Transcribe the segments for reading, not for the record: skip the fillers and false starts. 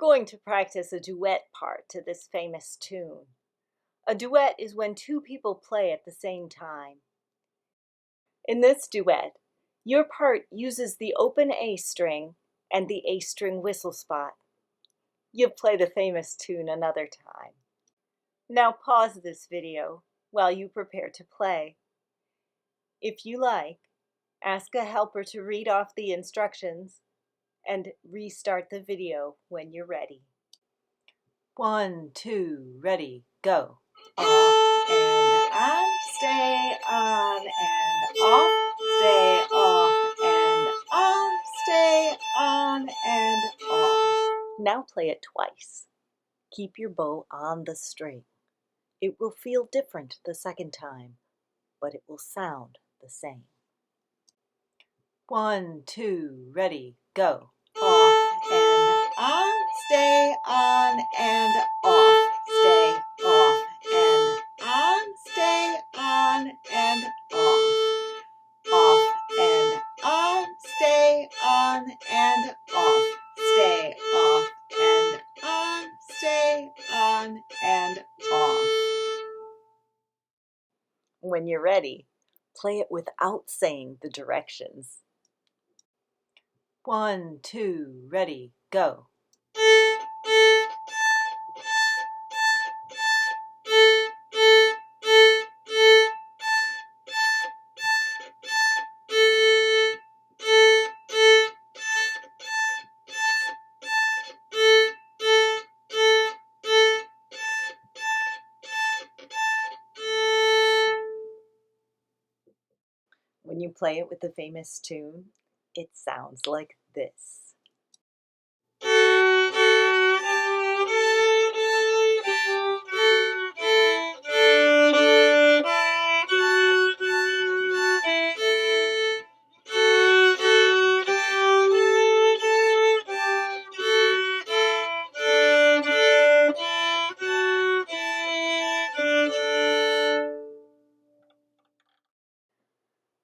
going to practice a duet part to this famous tune. A duet is when two people play at the same time. In this duet, your part uses the open A string and the A string whistle spot. You'll play the famous tune another time. Now pause this video while you prepare to play. If you like, ask a helper to read off the instructions and restart the video when you're ready. 1, 2, ready, go. Off and on, stay on and off, stay off and on, stay on and off. Now play it twice. Keep your bow on the string. It will feel different the second time, but it will sound the same. 1, 2, ready, go. Off and on, stay on and off, stay off and on, stay on and off, off and on, stay on and off, stay off and on, stay on and off. When you're ready, play it without saying the directions. 1, 2, ready, go. When you play it with the famous tune, it sounds like this.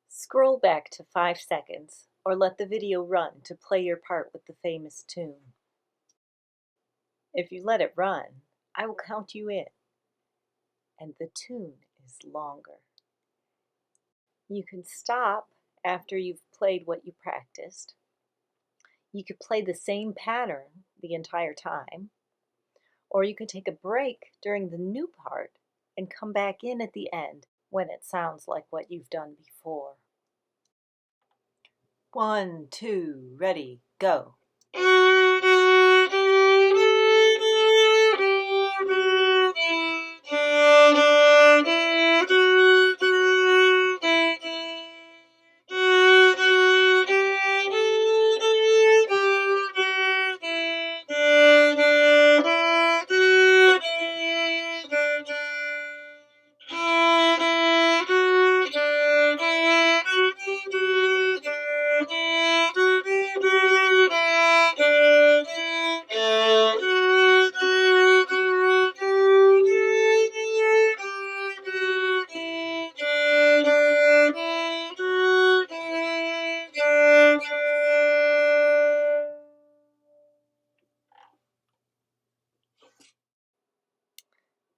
Scroll back to 5 seconds or let the video run to play your part with the famous tune. If you let it run, I will count you in, and the tune is longer. You can stop after you've played what you practiced. You could play the same pattern the entire time, or you can take a break during the new part and come back in at the end when it sounds like what you've done before. 1, 2, ready, go.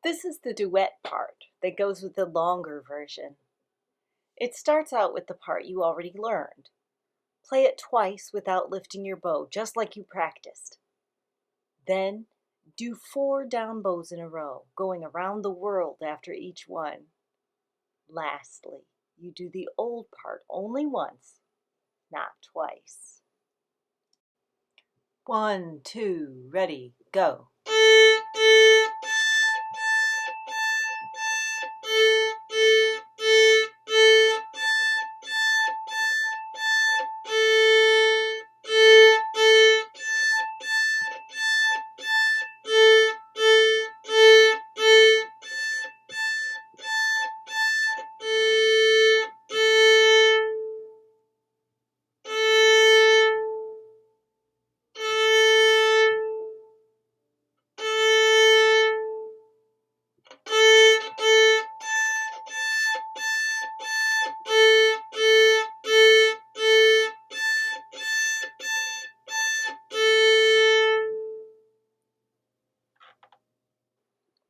This is the duet part that goes with the longer version. It starts out with the part you already learned. Play it twice without lifting your bow, just like you practiced. Then do 4 down bows in a row, going around the world after each one. Lastly, you do the old part only once, not twice. 1, 2, ready, go.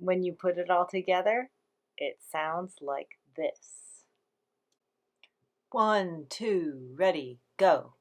When you put it all together, it sounds like this. 1, 2, ready, go.